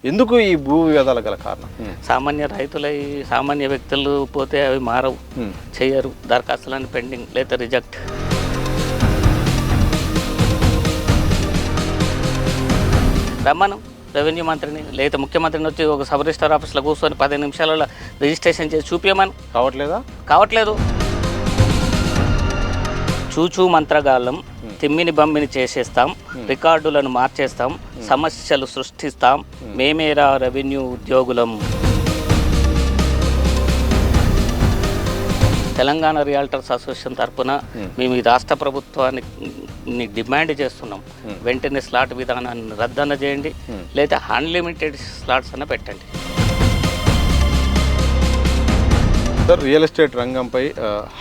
ఎందుకు ఈ భూ వివాదాల గల కారణం? సామాన్య రైతులై సామాన్య వ్యక్తులు పోతే అవి మారవు, చేయరు, దరఖాస్తులని పెండింగ్ లేదా రిజెక్ట్. రమ్మను రెవెన్యూ మంత్రిని లేదా ముఖ్యమంత్రిని వచ్చి ఒక సబ్ రిజిస్టర్ ఆఫీస్లో కూర్చొని 15 నిమిషాలలో రిజిస్ట్రేషన్ చేసి చూపించమని. కావట్లేదు. చూచూ మంత్రగాళ్ళం, తిమ్మిని బమ్మిని చేసేస్తాం, రికార్డులను మార్చేస్తాం, సమస్యలు సృష్టిస్తాం, మేమేరా రెవెన్యూ ఉద్యోగులం. తెలంగాణ రియాల్టర్స్ అసోసియేషన్ తరఫున మేము ఈ రాష్ట్ర ప్రభుత్వాన్ని డిమాండ్ చేస్తున్నాం, వెంటనే స్లాట్ విధానాన్ని రద్దన చేయండి, లేదా అన్లిమిటెడ్ స్లాట్స్ అన్న పెట్టండి. సార్, రియల్ ఎస్టేట్ రంగంపై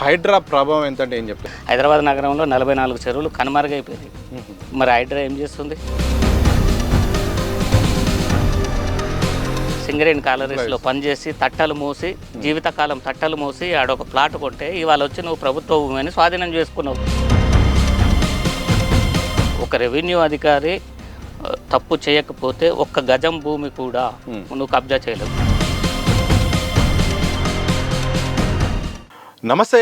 హైడ్రా ప్రభావం ఎంత అంటే ఏం చెప్తారు? హైదరాబాద్ నగరంలో 44 చెరువులు కనుమరుగైపోయినాయి. మరి హైడ్రా ఏం చేస్తుంది? సింగరేణి కాలరీస్లో పనిచేసి తట్టలు మోసి జీవితకాలం తట్టలు మోసి ఆడొక ప్లాట్ కొంటే ఇవాళ వచ్చి నువ్వు ప్రభుత్వ భూమిని స్వాధీనం చేసుకున్నావు. ఒక రెవెన్యూ అధికారి తప్పు చేయకపోతే 1 గజం భూమి కూడా నువ్వు కబ్జా చేయలేవు. నమస్తే.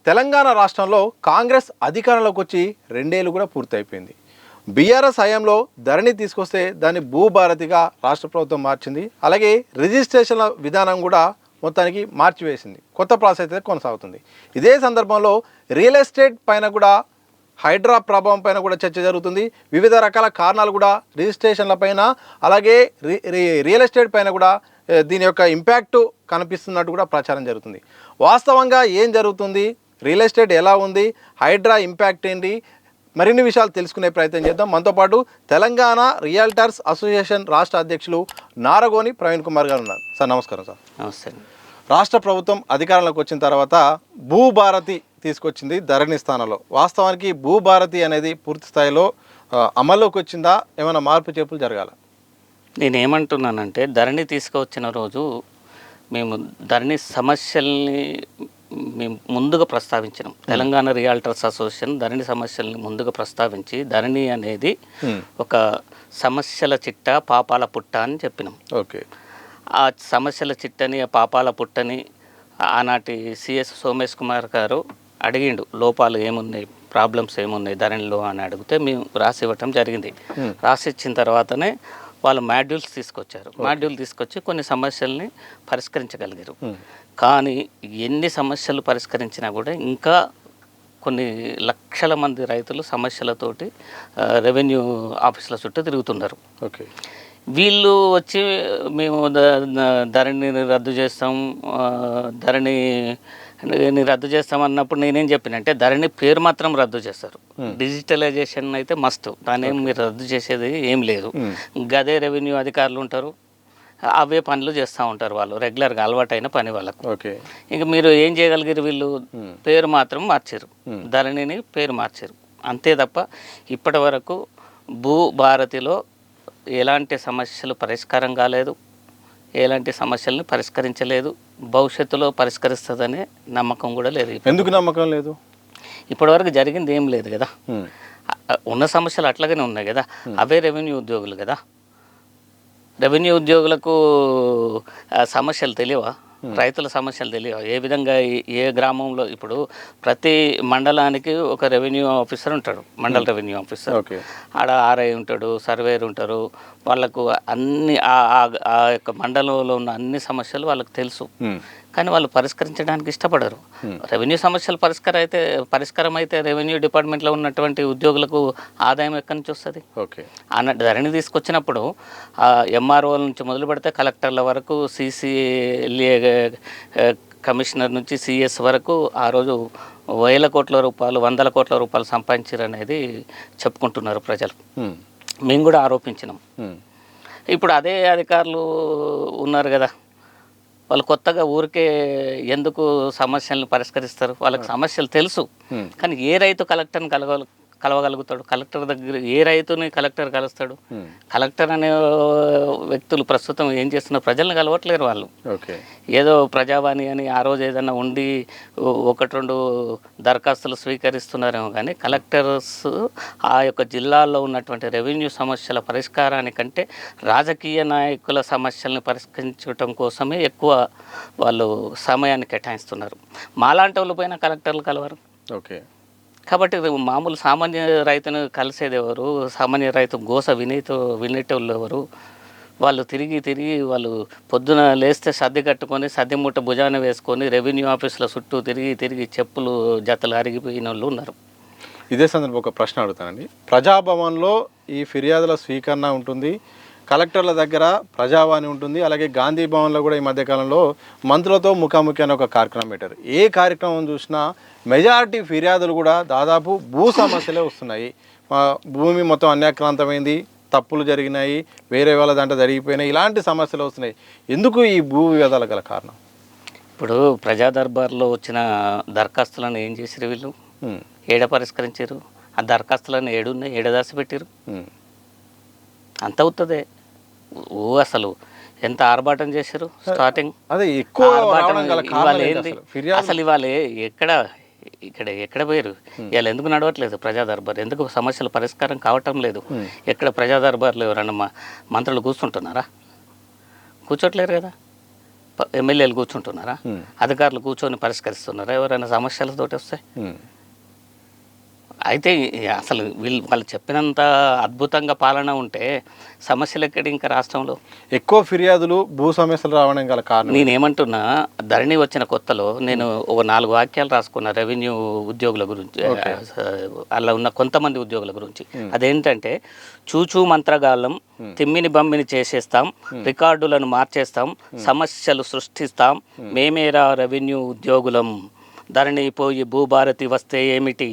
తెలంగాణ రాష్ట్రంలో కాంగ్రెస్ అధికారంలోకి వచ్చి 2 ఏళ్ళు కూడా పూర్తయిపోయింది. బీఆర్ఎస్ హయాంలో ధరణి తీసుకొస్తే దాన్ని భూభారతిగా రాష్ట్ర ప్రభుత్వం మార్చింది. అలాగే రిజిస్ట్రేషన్ల విధానం కూడా మొత్తానికి మార్చివేసింది. కొత్త ప్రాసెస్ అయితే కొనసాగుతుంది. ఇదే సందర్భంలో రియల్ ఎస్టేట్ పైన కూడా హైడ్రా ప్రభావం పైన కూడా చర్చ జరుగుతుంది. వివిధ రకాల కారణాలు కూడా రిజిస్ట్రేషన్ల పైన అలాగే రియల్ ఎస్టేట్ పైన కూడా దీని యొక్క ఇంపాక్ట్ కనిపిస్తున్నట్టు కూడా ప్రచారం జరుగుతుంది. వాస్తవంగా ఏం జరుగుతుంది, రియల్ ఎస్టేట్ ఎలా ఉంది, హైడ్రా ఇంపాక్ట్ ఏంటి, మరిన్ని విషయాలు తెలుసుకునే ప్రయత్నం చేద్దాం. మనతో పాటు తెలంగాణ రియాల్టర్స్ అసోసియేషన్ రాష్ట్ర అధ్యక్షులు నారగోని ప్రవీణ్ కుమార్ గారు ఉన్నారు. సార్, నమస్కారం. సార్, నమస్తే. రాష్ట్ర ప్రభుత్వం అధికారంలోకి వచ్చిన తర్వాత భూభారతి తీసుకొచ్చింది ధరణి స్థానంలో. వాస్తవానికి భూభారతి అనేది పూర్తి స్థాయిలో అమల్లోకి వచ్చిందా? ఏమైనా మార్పు చేర్పులు జరగాల? నేనేమంటున్నానంటే, ధరణి తీసుకువచ్చిన రోజు మేము ధరణి సమస్యల్ని మేము ముందుగా ప్రస్తావించినాం. తెలంగాణ రియాల్టర్స్ అసోసియేషన్ ధరణి సమస్యల్ని ముందుగా ప్రస్తావించి ధరణి అనేది ఒక సమస్యల చిట్ట పాపాల పుట్ట అని చెప్పినాం. ఓకే. ఆ సమస్యల చిట్టని, ఆ పాపాల పుట్టని ఆనాటి సిఎస్ సోమేష్ కుమార్ గారు అడిగిండు, లోపాలు ఏమున్నాయి, ప్రాబ్లమ్స్ ఏమున్నాయి ధరణిలో అని అడిగితే మేము రాసి ఇవ్వటం జరిగింది. రాసి ఇచ్చిన తర్వాతనే వాళ్ళు మాడ్యూల్స్ తీసుకొచ్చారు. మాడ్యూల్ తీసుకొచ్చి కొన్ని సమస్యల్ని పరిష్కరించగలిగారు. కానీ ఎన్ని సమస్యలు పరిష్కరించినా కూడా ఇంకా కొన్ని లక్షల మంది రైతులు సమస్యలతోటి రెవెన్యూ ఆఫీసుల చుట్టూ తిరుగుతున్నారు. ఓకే. వీళ్ళు వచ్చి మేము ధరణిని రద్దు చేస్తాం, ధరణిని రద్దు చేస్తామన్నప్పుడు నేనేం చెప్పినంటే, ధరణి పేరు మాత్రం రద్దు చేస్తారు, డిజిటలైజేషన్ అయితే మస్ట్, దాని ఏం మీరు రద్దు చేసేది ఏం లేదు. గదే రెవెన్యూ అధికారులు ఉంటారు, అవే పనులు చేస్తూ ఉంటారు వాళ్ళు, రెగ్యులర్గా అలవాటైన పని వాళ్ళకు. ఓకే. ఇంక మీరు ఏం చేయగలిగారు? వీళ్ళు పేరు మాత్రం మార్చారు, ధరణిని పేరు మార్చారు, అంతే తప్ప ఇప్పటి వరకు భూభారతిలో ఎలాంటి సమస్యలు పరిష్కారం కాలేదు, ఎలాంటి సమస్యలను పరిష్కరించలేదు, భవిష్యత్తులో పరిష్కరిస్తుందనే నమ్మకం కూడా లేదు. ఎందుకు నమ్మకం లేదు? ఇప్పటివరకు జరిగింది ఏం లేదు కదా. ఉన్న సమస్యలు అట్లాగనే ఉన్నాయి కదా. అవే రెవెన్యూ ఉద్యోగులు కదా. రెవెన్యూ ఉద్యోగులకు సమస్యలు తెలియవా? రైతుల సమస్యలు తెలియవా? ఏ విధంగా ఏ గ్రామంలో ఇప్పుడు ప్రతి మండలానికి ఒక రెవెన్యూ ఆఫీసర్ ఉంటాడు, మండల రెవెన్యూ ఆఫీసర్. ఆడ ఆర్ఐ ఉంటాడు, సర్వేర్ ఉంటారు. వాళ్ళకు అన్ని ఆ యొక్క మండలంలో ఉన్న అన్ని సమస్యలు వాళ్ళకు తెలుసు, కానీ వాళ్ళు పరిష్కరించడానికి ఇష్టపడరు. రెవెన్యూ సమస్యలు పరిష్కారం అయితే రెవెన్యూ డిపార్ట్మెంట్లో ఉన్నటువంటి ఉద్యోగులకు ఆదాయం ఎక్కడి నుంచి వస్తుంది? అన్న ధరణి తీసుకొచ్చినప్పుడు ఎంఆర్ఓల నుంచి మొదలు పెడితే కలెక్టర్ల వరకు, సిసిఎల్ఏ కమిషనర్ నుంచి సిఎస్ వరకు ఆ రోజు వేల కోట్ల రూపాయలు, వందల కోట్ల రూపాయలు సంపాదించారు అనేది చెప్పుకుంటున్నారు ప్రజలు. మేము కూడా ఆరోపించినాం. ఇప్పుడు అదే అధికారులు ఉన్నారు కదా, వాళ్ళు కొత్తగా ఊరికే ఎందుకు సమస్యలను పరిష్కరిస్తారు? వాళ్ళకి సమస్యలు తెలుసు, కానీ ఏ రైతు కలెక్టర్ని కలవగలుగుతాడు? కలెక్టర్ దగ్గర ఏ రైతుని కలెక్టర్ కలుస్తాడు? ఉమ్. కలెక్టర్ అనే వ్యక్తులు ప్రస్తుతం ఏం చేస్తున్నారు? ప్రజల్ని కలవట్లేరు వాళ్ళు. ఓకే. ఏదో ప్రజావాణి అని ఆ రోజు ఏదైనా ఉండి ఒకటి రెండు దరఖాస్తులు స్వీకరిస్తున్నారేమో కానీ కలెక్టర్స్ ఆ యొక్క జిల్లాల్లో ఉన్నటువంటి రెవెన్యూ సమస్యల పరిష్కారానికంటే రాజకీయ నాయకుల సమస్యల్ని పరిష్కరించడం కోసమే ఎక్కువ వాళ్ళు సమయాన్ని కేటాయిస్తున్నారు. మాలాంటి వాళ్ళు పైన కలెక్టర్లు కలవరు. ఓకే. కాబట్టి ఇది మామూలు సామాన్య రైతును కలిసేది ఎవరు? సామాన్య రైతు గోస వినేటోళ్ళు ఎవరు? వాళ్ళు తిరిగి వాళ్ళు పొద్దున లేస్తే సర్ది కట్టుకొని సర్ది మూట భుజాన వేసుకొని రెవెన్యూ ఆఫీసుల చుట్టూ తిరిగి చెప్పులు జతలు అరిగిపోయిన వాళ్ళు ఉన్నారు. ఇదే సందర్భం ఒక ప్రశ్న అడుగుతానండి. ప్రజాభవన్లో ఈ ఫిర్యాదుల స్వీకరణ ఉంటుంది, కలెక్టర్ల దగ్గర ప్రజావాణి ఉంటుంది, అలాగే గాంధీ భవన్లో కూడా ఈ మధ్యకాలంలో మంత్రులతో ముఖాముఖి అనే ఒక కార్యక్రమం పెట్టారు. ఏ కార్యక్రమం చూసినా మెజారిటీ ఫిర్యాదులు కూడా దాదాపు భూ సమస్యలే వస్తున్నాయి. భూమి మొత్తం అన్యాక్రాంతమైంది, తప్పులు జరిగినాయి, వేరే వాళ్ళ దాంట్లో జరిగిపోయినాయి, ఇలాంటి సమస్యలు వస్తున్నాయి. ఎందుకు ఈ భూ వివాదాల గల కారణం? ఇప్పుడు ప్రజా దర్బార్లో వచ్చిన దరఖాస్తులను ఏం చేసిరు వీళ్ళు? ఏడ పరిష్కరించారు? ఆ దరఖాస్తులను ఏడున్నాయి, ఏడదాసి పెట్టారు. అంత అవుతుంది. అసలు ఎంత ఆర్భాటం చేశారు స్టార్టింగ్. అదే ఎక్కువ అసలు ఇవాళ ఎక్కడ పోయారు? ఇవాళ ఎందుకు నడవట్లేదు ప్రజా దర్బార్? ఎందుకు సమస్యల పరిష్కారం కావటం లేదు? ఎక్కడ ప్రజా దర్బార్లో ఎవరన్నా మంత్రులు కూర్చుంటున్నారా? కూర్చోట్లేరు కదా. ఎమ్మెల్యేలు కూర్చుంటున్నారా? అధికారులు కూర్చొని పరిష్కరిస్తున్నారా ఎవరైనా సమస్యలతోటి వస్తాయి? అయితే అసలు వాళ్ళు చెప్పినంత అద్భుతంగా పాలన ఉంటే సమస్యలు ఎక్కడి ఇంకా రాష్ట్రంలో? ఎక్కువ ఫిర్యాదులు భూ సమస్యలు రావడం గల కారణం నేనేమంటున్నా, ధరణి వచ్చిన కొత్తలో నేను ఒక 4 వాక్యాలు రాసుకున్న రెవెన్యూ ఉద్యోగుల గురించి, అలా ఉన్న కొంతమంది ఉద్యోగుల గురించి. అదేంటంటే, చూచూ మంత్రగాళ్ళం, తిమ్మిని బమ్మిని చేసేస్తాం, రికార్డులను మార్చేస్తాం, సమస్యలు సృష్టిస్తాం, మేమేరా రెవెన్యూ ఉద్యోగులం, ధరణి పోయి భూభారతి వస్తే ఏమిటి,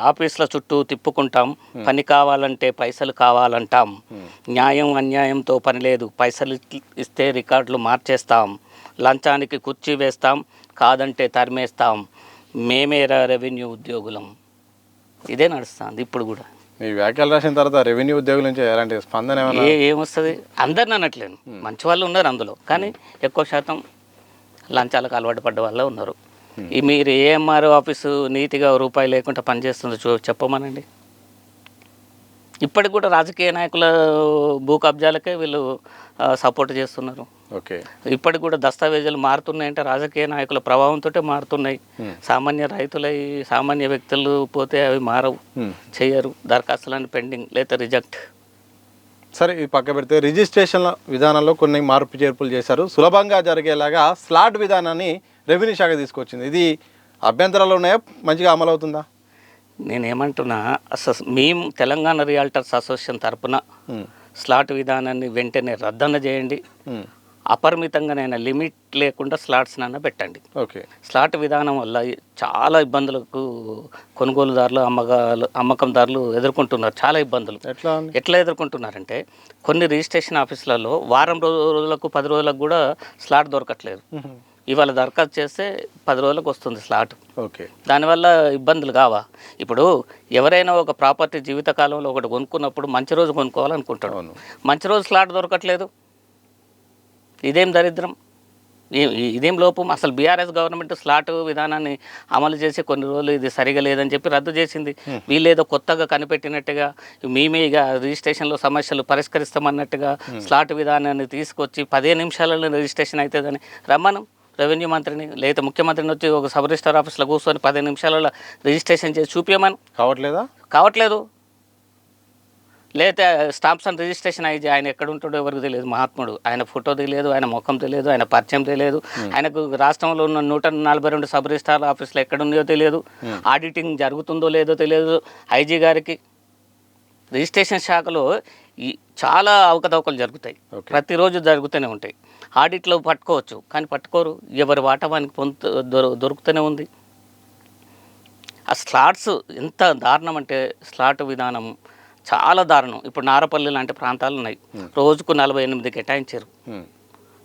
ఆఫీసుల చుట్టూ తిప్పుకుంటాం, పని కావాలంటే పైసలు కావాలంటాం, న్యాయం అన్యాయంతో పని లేదు, పైసలు ఇస్తే రికార్డులు మార్చేస్తాం, లంచానికి కుర్చీ వేస్తాం, కాదంటే తరిమేస్తాం, మేమేరా రెవెన్యూ ఉద్యోగులం. ఇదే నడుస్తుంది ఇప్పుడు కూడా. ఈ వ్యాఖ్యలు రాసిన తర్వాత రెవెన్యూ ఉద్యోగుల నుంచి ఎలాంటి స్పందన ఏమొస్తుంది? అందరిని అనట్లేను, మంచి వాళ్ళు ఉన్నారు అందులో, కానీ ఎక్కువ శాతం లంచాలకు అలవాటు పడ్డ వాళ్ళే ఉన్నారు. మీరు ఏఎంఆర్ ఆఫీసు నీతిగా రూపాయి లేకుండా పనిచేస్తుందో చెప్పమనండి. ఇప్పటికి కూడా రాజకీయ నాయకుల భూ కబ్జాలకే వీళ్ళు సపోర్ట్ చేస్తున్నారు. ఓకే. ఇప్పటికి కూడా దస్తావేజులు మారుతున్నాయంటే రాజకీయ నాయకుల ప్రభావంతో మారుతున్నాయి. సామాన్య రైతులై సామాన్య వ్యక్తులు పోతే అవి మారవు, చేయరు. దరఖాస్తులను పెండింగ్ లేదా రిజెక్ట్. సరే, ఇది పక్క పెడితే రిజిస్ట్రేషన్ల విధానంలో కొన్ని మార్పు చేర్పులు చేశారు. సులభంగా జరిగేలాగా స్లాట్ విధానాన్ని రెవెన్యూ శాఖ తీసుకొచ్చింది. ఇది అభ్యంతరాలు ఉన్నాయా? మంచిగా అమలు అవుతుందా? నేనేమంటున్నా, మేము తెలంగాణ రియాల్టర్స్ అసోసియేషన్ తరపున స్లాట్ విధానాన్ని వెంటనే రద్దన చేయండి, అపరిమితంగానైనా లిమిట్ లేకుండా స్లాట్స్నైనా పెట్టండి. ఓకే. స్లాట్ విధానం వల్ల చాలా ఇబ్బందులకు కొనుగోలుదారులు అమ్మకందారులు ఎదుర్కొంటున్నారు. చాలా ఇబ్బందులు. ఎట్లా ఎదుర్కొంటున్నారంటే, కొన్ని రిజిస్ట్రేషన్ ఆఫీసులలో వారం రోజులకు 10 రోజులకు కూడా స్లాట్ దొరకట్లేదు. ఇవాళ దరఖాస్తు చేస్తే 10 రోజులకు వస్తుంది స్లాట్. ఓకే. దానివల్ల ఇబ్బందులు కావా? ఇప్పుడు ఎవరైనా ఒక ప్రాపర్టీ జీవితకాలంలో ఒకటి కొనుక్కున్నప్పుడు మంచి రోజు కొనుక్కోవాలనుకుంటాడు, మంచి రోజు స్లాట్ దొరకట్లేదు. ఇదేం దరిద్రం, ఇదేం లోపం? అసలు బీఆర్ఎస్ గవర్నమెంట్ స్లాట్ విధానాన్ని అమలు చేసి కొన్ని రోజులు ఇది సరిగా లేదని చెప్పి రద్దు చేసింది. వీళ్ళేదో కొత్తగా కనిపెట్టినట్టుగా మేమే ఇక రిజిస్ట్రేషన్లో సమస్యలు పరిష్కరిస్తామన్నట్టుగా స్లాట్ విధానాన్ని తీసుకొచ్చి 15 నిమిషాలలో రిజిస్ట్రేషన్ అవుతుందని రమ్మను రెవెన్యూ మంత్రిని, లేదా ముఖ్యమంత్రిని వచ్చి ఒక సబ్ రిజిస్టర్ ఆఫీస్లో కూర్చొని 15 నిమిషాలలో రిజిస్ట్రేషన్ చేసి చూపించమని. కావట్లేదు. లేదా స్టాంప్స్ అండ్ రిజిస్ట్రేషన్ అయ్యి ఆయన ఎక్కడ ఉంటాడో ఎవరికి తెలియదు. మహాత్ముడు, ఆయన ఫోటో తెలియదు, ఆయన ముఖం తెలియదు, ఆయన పరిచయం తెలియదు, ఆయనకు రాష్ట్రంలో ఉన్న 142 సబ్ రిజిస్టార్ ఆఫీసులు ఎక్కడున్నాయో తెలియదు, ఆడిటింగ్ జరుగుతుందో లేదో తెలియదు ఐజీ గారికి. రిజిస్ట్రేషన్ శాఖలో చాలా అవకతవకలు జరుగుతాయి, ప్రతిరోజు జరుగుతూనే ఉంటాయి. ఆడిట్లో పట్టుకోవచ్చు కానీ పట్టుకోరు, ఎవరి వాటా వానికి దొరుకుతూనే ఉంది. ఆ స్లాట్స్ ఎంత దారుణం అంటే, స్లాట్ విధానం చాలా దారుణం. ఇప్పుడు నారపల్లి లాంటి ప్రాంతాలు ఉన్నాయి, రోజుకు 48 కేటాయించారు.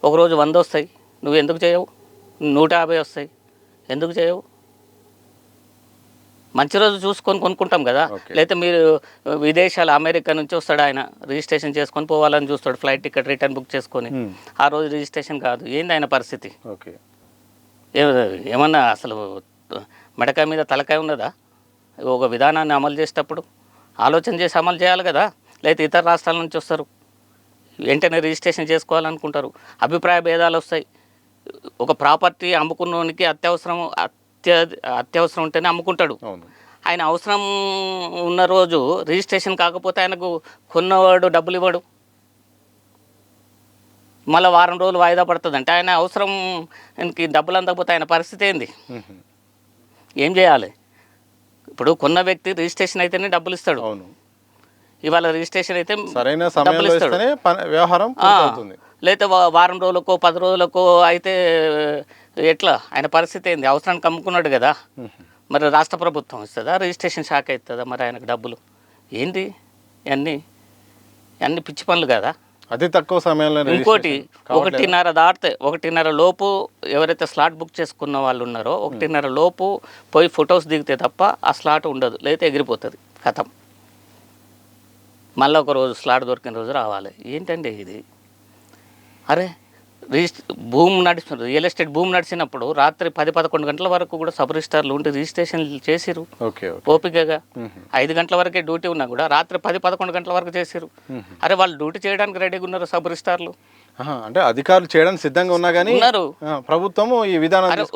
ఒకరోజు 100 వస్తాయి, నువ్వు ఎందుకు చేయవు? 150 వస్తాయి, ఎందుకు చేయవు? మంచి రోజు చూసుకొని కొనుక్కుంటాం కదా. Okay. లేకపోతే మీరు విదేశాలు అమెరికా నుంచి వస్తాడు, ఆయన రిజిస్ట్రేషన్ చేసుకొని పోవాలని చూస్తాడు, ఫ్లైట్ టికెట్ రిటర్న్ బుక్ చేసుకొని, ఆ రోజు రిజిస్ట్రేషన్ కాదు. ఏంది ఆయన పరిస్థితి? ఓకే, ఏమన్నా అసలు మెడకాయ మీద తలకాయ ఉన్నదా? ఒక విధానాన్ని అమలు చేసేటప్పుడు ఆలోచన చేసి అమలు చేయాలి కదా. లేకపోతే ఇతర రాష్ట్రాల నుంచి వస్తారు, వెంటనే రిజిస్ట్రేషన్ చేసుకోవాలనుకుంటారు, అభిప్రాయ భేదాలు వస్తాయి. ఒక ప్రాపర్టీ అమ్ముకున్నోనికి అత్యవసరం ఉంటేనే అమ్ముకుంటాడు. అవును. ఆయన అవసరం ఉన్న రోజు రిజిస్ట్రేషన్ కాకపోతే ఆయనకు కొన్నవాడు డబ్బులు ఇవ్వడు, మళ్ళీ వారం రోజులు వాయిదా పడుతుంది. అంటే ఆయన అవసరం డబ్బులు అందకపోతే ఆయన పరిస్థితి ఏంది? ఏం చేయాలి? ఇప్పుడు కొన్న వ్యక్తి రిజిస్ట్రేషన్ అయితేనే డబ్బులు ఇస్తాడు. అవును. ఇవాళ రిజిస్ట్రేషన్ అయితే సరైన సమయంలో ఇస్తేనే వ్యవహారం పూర్తవుతుంది. లేకపోతే వారం రోజులకో 10 రోజులకో అయితే ఎట్లా? ఆయన పరిస్థితి ఏంది? అవసరానికి అమ్ముకున్నాడు కదా. మరి రాష్ట్ర ప్రభుత్వం ఇస్తుందా? రిజిస్ట్రేషన్ శాఖ ఇస్తుందా? మరి ఆయనకు డబ్బులు ఏంటి? అన్ని పిచ్చి పనులు కదా. అతి తక్కువ సమయంలో. ఇంకోటి 1:30 దాటితే 1:30 లోపు ఎవరైతే స్లాట్ బుక్ చేసుకున్న వాళ్ళు ఉన్నారో 1:30 లోపు పోయి ఫొటోస్ దిగితే తప్ప ఆ స్లాట్ ఉండదు, లేకపోతే ఎగిరిపోతుంది, కథం. మళ్ళీ ఒక రోజు స్లాట్ దొరికిన రోజు రావాలి. ఏంటండి ఇది? అరే భూమి నడుస్తుంది, రియల్ ఎస్టేట్ భూమి నడిచినప్పుడు రాత్రి 10-11 గంటల వరకు కూడా సబ్ రిజిస్టార్లు ఉండి రిజిస్ట్రేషన్ చేసిరు ఓపికగా. 5 గంటల వరకే డ్యూటీ ఉన్నా కూడా రాత్రి 10-11 గంటల వరకు చేసిరు. అరే వాళ్ళు డ్యూటీ చేయడానికి రెడీగా ఉన్నారు సబ్ రిజిస్టార్లు. అంటే అధికారులు చేయడానికి సిద్ధంగా ఉన్నా కానీ ఉన్నారు. ప్రభుత్వము ఈ విధానం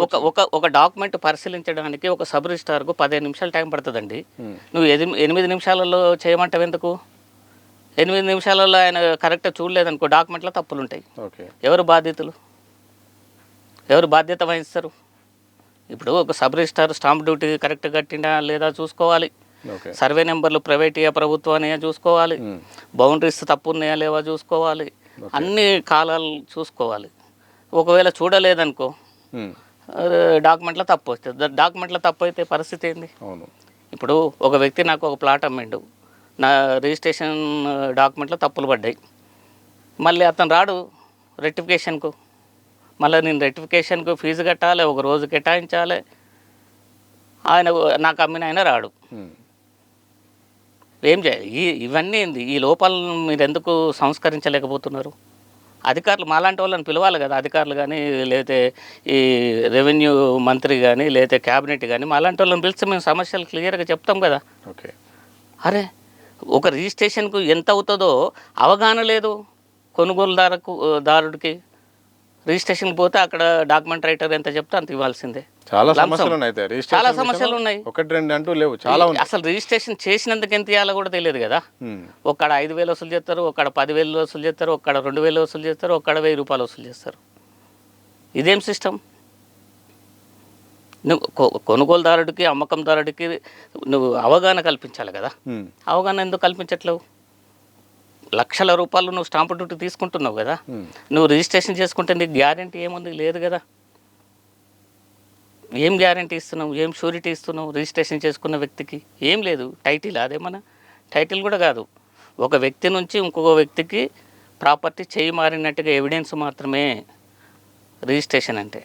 ఒక డాక్యుమెంట్ పరిశీలించడానికి ఒక సబ్ రిజిస్టార్కు 15 నిమిషాలు టైం పడుతుందండి. నువ్వు 8 నిమిషాలలో చేయమంటావు ఎందుకు? 8 నిమిషాలలో ఆయన కరెక్ట్గా చూడలేదనుకో డాక్యుమెంట్లో తప్పులు ఉంటాయి. ఎవరు బాధ్యతలు? ఎవరు బాధ్యత వహిస్తారు? ఇప్పుడు ఒక సబ్ రిజిస్టార్ స్టాంప్ డ్యూటీ కరెక్ట్గా కట్టినా లేదా చూసుకోవాలి. సర్వే నెంబర్లు ప్రైవేట్యా ప్రభుత్వానియా చూసుకోవాలి. బౌండరీస్ తప్పు ఉన్నాయా లేవా చూసుకోవాలి. అన్ని కాలాలు చూసుకోవాలి. ఒకవేళ చూడలేదనుకో డాక్యుమెంట్లో తప్పు వస్తుంది. డాక్యుమెంట్లో తప్పు అయితే పరిస్థితి ఏంది? ఇప్పుడు ఒక వ్యక్తి నాకు ఒక ప్లాట్ అమ్మిండు, నా రిజిస్ట్రేషన్ డాక్యుమెంట్లో తప్పులు పడ్డాయి. మళ్ళీ అతను రాడు రెక్టిఫికేషన్కు. మళ్ళీ నేను రెక్టిఫికేషన్కు ఫీజు కట్టాలి, ఒక రోజు కేటాయించాలి. ఆయన నాకు అమ్మిన ఆయన రాడు. ఏం చేయాలి? ఇవన్నీ ఏంది? ఈ లోపాలను మీరు ఎందుకు సంస్కరించలేకపోతున్నారు? అధికారులు మాలాంటి వాళ్ళని పిలవాలి కదా. అధికారులు కానీ లేకపోతే ఈ రెవెన్యూ మంత్రి కానీ లేకపోతే క్యాబినెట్ కానీ మాలాంటి వాళ్ళని పిలిస్తే మేము సమస్యలు క్లియర్గా చెప్తాం కదా. అరే ఒక రిజిస్ట్రేషన్కు ఎంత అవుతుందో అవగాహన లేదు దారుడికి. రిజిస్ట్రేషన్ పోతే అక్కడ డాక్యుమెంట్ రైటర్ ఎంత చెప్తే అంత ఇవ్వాల్సిందే. చాలా సమస్యలు ఉన్నాయి. ఒకటి రెండు అంటూ లేవు, చాలా ఉన్నాయి. అసలు రిజిస్ట్రేషన్ చేసినందుకు ఎంత ఇవ్వాలో కూడా తెలియదు కదా. ఒక్కడ 5,000 వసూలు చేస్తారు, ఒక్కడ 10,000 వసూలు చేస్తారు, ఒక్కడ 2,000 వసూలు చేస్తారు, ఒక్కడ 1,000 రూపాయలు వసూలు చేస్తారు. ఇదేం సిస్టమ్? నువ్వు కొనుగోలుదారుడికి అమ్మకందారుడికి నువ్వు అవగాహన కల్పించాలి కదా. అవగాహన ఎందుకు కల్పించట్లేవు? లక్షల రూపాయలు నువ్వు స్టాంపు డ్యూటీ తీసుకుంటున్నావు కదా. నువ్వు రిజిస్ట్రేషన్ చేసుకుంటే నీకు గ్యారంటీ ఏముంది? లేదు కదా. ఏం గ్యారంటీ ఇస్తున్నావు? ఏం షూరిటీ ఇస్తున్నావు? రిజిస్ట్రేషన్ చేసుకున్న వ్యక్తికి ఏం లేదు. టైటిల్ అదేమన్నా టైటిల్ కూడా కాదు. ఒక వ్యక్తి నుంచి ఇంకొక వ్యక్తికి ప్రాపర్టీ చేయి మారినట్టుగా ఎవిడెన్స్ మాత్రమే రిజిస్ట్రేషన్ అంటే.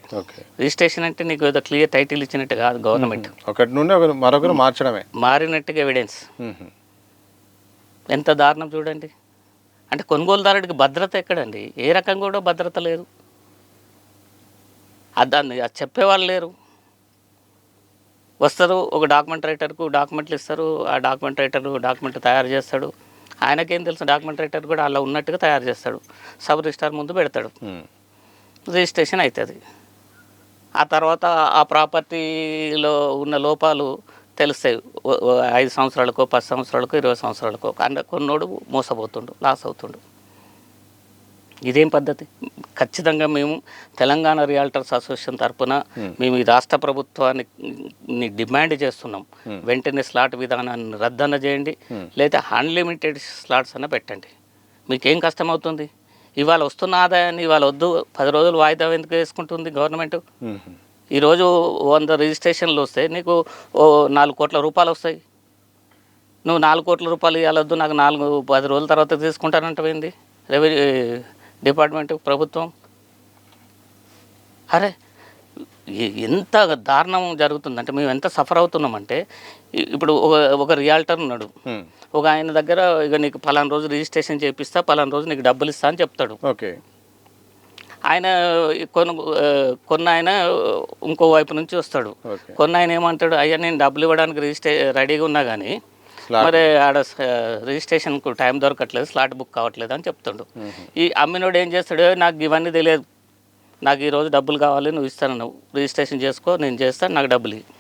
రిజిస్ట్రేషన్ అంటే నీకు ఏదో క్లియర్ టైటిల్ ఇచ్చినట్టు కాదు. గవర్నమెంట్ ఒకటి నుండి మరొకరు మార్చడమే, మారినట్టుగా ఎవిడెన్స్. ఎంత దారుణం చూడండి. అంటే కొనుగోలుదారుడికి భద్రత ఎక్కడండి? ఏ రకంగా కూడా భద్రత లేదు. దాన్ని అది చెప్పేవాళ్ళు లేరు. వస్తారు ఒక డాక్యుమెంట్ రైటర్కు డాక్యుమెంట్లు ఇస్తారు, ఆ డాక్యుమెంట్ రైటర్ డాక్యుమెంట్ తయారు చేస్తాడు. ఆయనకేం తెలుసు? డాక్యుమెంట్ రైటర్ కూడా అలా ఉన్నట్టుగా తయారు చేస్తాడు, సబ్ రిజిస్టార్ ముందు పెడతాడు, రిజిస్ట్రేషన్ అవుతుంది. ఆ తర్వాత ఆ ప్రాపర్టీలో ఉన్న లోపాలు తెలుస్తాయి. 5 సంవత్సరాలకో 10 సంవత్సరాలకో 20 సంవత్సరాలకో కొన్నోడు మోసపోతుండు, లాస్ అవుతుండు. ఇదేం పద్ధతి? ఖచ్చితంగా మేము తెలంగాణ రియాల్టర్స్ అసోసియేషన్ తరఫున మేము ఈ రాష్ట్ర ప్రభుత్వాన్ని డిమాండ్ చేస్తున్నాం. వెంటనే స్లాట్ విధానాన్ని రద్దన చేయండి, లేదా అన్లిమిటెడ్ స్లాట్స్ అన్న పెట్టండి. మీకేం కష్టం అవుతుంది? ఇవాళ వస్తున్న ఆదాయాన్ని ఇవాళ వద్దు 10 రోజులు వాయిదా ఎందుకు వేసుకుంటుంది గవర్నమెంట్? ఈరోజు 100 రిజిస్ట్రేషన్లు వస్తే నీకు 4 కోట్ల రూపాయలు వస్తాయి. నువ్వు 4 కోట్ల రూపాయలు ఇవ్వద్దు, నాకు 10 రోజుల తర్వాత తీసుకుంటానంటేంది రెవెన్యూ డిపార్ట్మెంట్ ప్రభుత్వం? అరే ఎంత దారుణం జరుగుతుందంటే మేము ఎంత సఫర్ అవుతున్నామంటే ఇప్పుడు ఒక రియాల్టర్ ఉన్నాడు, ఒక ఆయన దగ్గర ఇక నీకు పలానా రోజు రిజిస్ట్రేషన్ చేపిస్తా, పలానా రోజు నీకు డబ్బులు ఇస్తా అని చెప్తాడు. ఓకే. ఆయన కొన్న ఆయన ఇంకో వైపు నుంచి వస్తాడు. కొన్న ఆయన ఏమంటాడు, అయ్యా నేను డబ్బులు ఇవ్వడానికి రెడీగా ఉన్నా కానీ మరి ఆడ రిజిస్ట్రేషన్కు టైం దొరకట్లేదు, స్లాట్ బుక్ కావట్లేదు అని చెప్తాడు. ఈ అమ్మినోడు ఏం చేస్తాడు, నాకు ఇవన్నీ తెలియదు, నాకు ఈరోజు డబ్బులు కావాలి, నువ్వు ఇస్తాను, నువ్వు రిజిస్ట్రేషన్ చేసుకో, నేను చేస్తాను, నాకు డబ్బులు ఇవ్వు.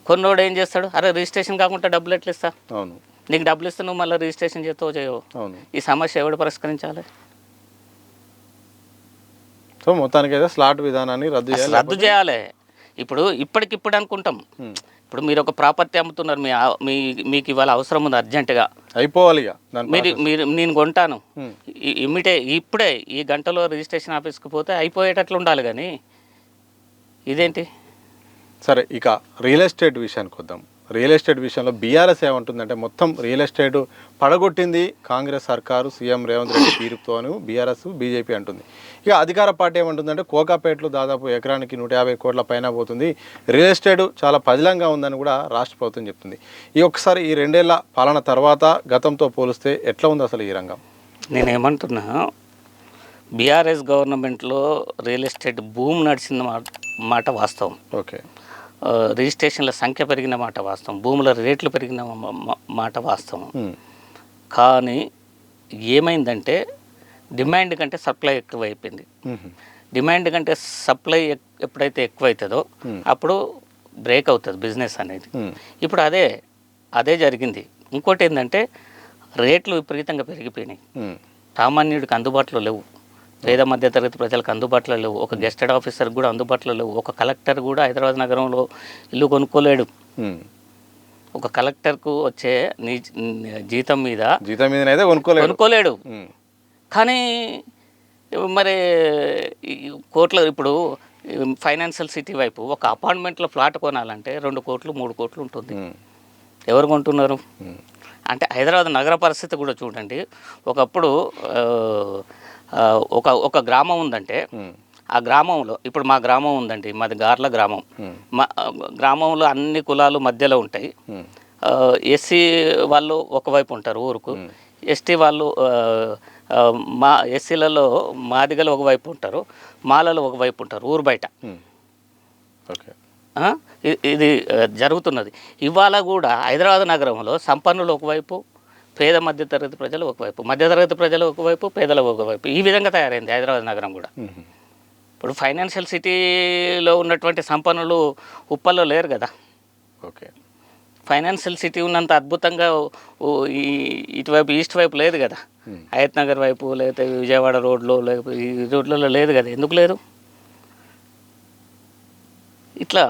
కొన్నోడు ఏం చేస్తాడు, అరే రిజిస్ట్రేషన్ కాకుండా డబ్బులు ఎట్లా ఇస్తా, నీకు డబ్బులు ఇస్తా, నువ్వు మళ్ళీ రిజిస్ట్రేషన్ చేస్తావు చేయవు. ఈ సమస్య ఎవడు పరిష్కరించాలి? సో మొత్తానికి అయితే స్లాట్ విధానాన్ని రద్దు చేయాలి. ఇప్పుడు ఇప్పటికిప్పుడు అనుకుంటాం, ఇప్పుడు మీరు ఒక ప్రాపర్టీ అమ్ముతున్నారు, మీకు ఇవాళ అవసరం ఉంది అర్జెంటుగా, అయిపోవాలి, మీరు నేను కొంటాను ఇప్పుడే ఈ గంటలో రిజిస్ట్రేషన్ ఆఫీస్కి పోతే అయిపోయేటట్లు ఉండాలి, కానీ ఇదేంటి? సరే, ఇక రియల్ ఎస్టేట్ విషయానికి వద్దాం. రియల్ ఎస్టేట్ విషయంలో బీఆర్ఎస్ ఏమంటుందంటే మొత్తం రియల్ ఎస్టేట్ పడగొట్టింది కాంగ్రెస్ సర్కారు, సీఎం రేవంత్ రెడ్డి తీరుతో అని బీఆర్ఎస్ బీజేపీ అంటుంది. ఇక అధికార పార్టీ ఏమంటుందంటే కోకాపేటలో దాదాపు ఎకరానికి 150 కోట్ల పైన పోతుంది, రియల్ ఎస్టేట్ చాలా పదిలంగా ఉందని కూడా రాష్ట్ర ప్రభుత్వం చెప్తుంది. ఈ ఒక్కసారి ఈ 2 ఏళ్ల పాలన తర్వాత గతంతో పోలిస్తే ఎట్లా ఉంది అసలు ఈ రంగం? నేనేమంటున్నా, బీఆర్ఎస్ గవర్నమెంట్లో రియల్ ఎస్టేట్ భూమి నడిచిన మాట వాస్తవం. ఓకే. రిజిస్ట్రేషన్ల సంఖ్య పెరిగిన మాట వాస్తవం, భూముల రేట్లు పెరిగిన మాట వాస్తవం. కానీ ఏమైందంటే డిమాండ్ కంటే సప్లై ఎక్కువైపోయింది. డిమాండ్ కంటే సప్లై ఎప్పుడైతే ఎక్కువైతుందో అప్పుడు బ్రేక్ అవుతుంది బిజినెస్ అనేది. ఇప్పుడు అదే జరిగింది. ఇంకోటి ఏంటంటే రేట్లు విపరీతంగా పెరిగిపోయినాయి, సామాన్యుడికి అందుబాటులో లేవు, పేద మధ్యతరగతి ప్రజలకు అందుబాటులో లేవు, ఒక గెస్టెడ్ ఆఫీసర్ కూడా అందుబాటులో లేవు, ఒక కలెక్టర్ కూడా హైదరాబాద్ నగరంలో ఇల్లు కొనుక్కోలేడు. ఒక కలెక్టర్కు వచ్చే జీతం మీద కొనుక్కోలేడు. కానీ మరి కోట్ల ఇప్పుడు ఫైనాన్షియల్ సిటీ వైపు ఒక అపార్ట్మెంట్లో ఫ్లాట్ కొనాలంటే 2 కోట్లు 3 కోట్లు ఉంటుంది. ఎవరు కొంటున్నారు? అంటే హైదరాబాద్ నగర పరిస్థితి కూడా చూడండి. ఒకప్పుడు ఒక గ్రామం ఉందంటే ఆ గ్రామంలో, ఇప్పుడు మా గ్రామం ఉందండి, మాది గార్ల గ్రామం. మా గ్రామంలో అన్ని కులాలు మధ్యలో ఉంటాయి. ఎస్సీ వాళ్ళు ఒకవైపు ఉంటారు ఊరుకు, ఎస్టీ వాళ్ళు మా ఎస్సీలలో మాదిగలు ఒకవైపు ఉంటారు, మాలలు ఒకవైపు ఉంటారు ఊరు బయట. ఇది జరుగుతున్నది. ఇవాళ కూడా హైదరాబాద్ నగరంలో సంపన్నులు ఒకవైపు, పేద మధ్యతరగతి ప్రజలు ఒకవైపు, మధ్యతరగతి ప్రజలు ఒకవైపు, పేదలు ఒకవైపు, ఈ విధంగా తయారైంది హైదరాబాద్ నగరం కూడా. ఇప్పుడు ఫైనాన్షియల్ సిటీలో ఉన్నటువంటి సంపన్నులు ఉప్పల్లో లేరు కదా. ఓకే. ఫైనాన్షియల్ సిటీ ఉన్నంత అద్భుతంగా ఇటువైపు ఈస్ట్ వైపు లేదు కదా, హయత్ నగర్ వైపు, లేకపోతే విజయవాడ రోడ్లో, లేకపోతే ఈ రోడ్లలో లేదు కదా. ఎందుకు లేదు? ఇట్లా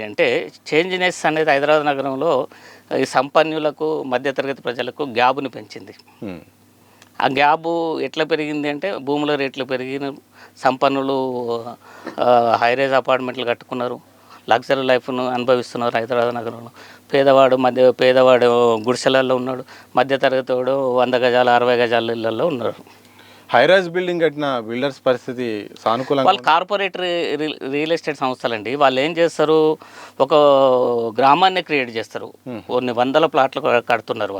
అంటే చేంజ్నెస్ అనేది హైదరాబాద్ నగరంలో ఈ సంపన్నులకు మధ్యతరగతి ప్రజలకు గ్యాబుని పెంచింది. ఆ గ్యాబు ఎట్లా పెరిగింది అంటే భూముల రేట్లు పెరిగిన, సంపన్నులు హైరేజ్ అపార్ట్మెంట్లు కట్టుకున్నారు, లగ్జరీ లైఫ్ను అనుభవిస్తున్నారు హైదరాబాద్ నగరంలో. పేదవాడు గుడిసెలలో ఉన్నాడు, మధ్యతరగతి వాడు 100 గజాలు 60 గజాల ఇళ్లలో ఉన్నారు. హైరైజ్ బిల్డింగ్ కట్టిన బిల్డర్స్ పరిస్థితి సానుకూలంగా, వాళ్ళు కార్పొరేట్ రియల్ ఎస్టేట్ సంస్థలండి. వాళ్ళు ఏం చేస్తారు, ఒక గ్రామాన్ని క్రియేట్ చేస్తారు, కొన్ని 100 ప్లాట్లు కడుతున్నారు.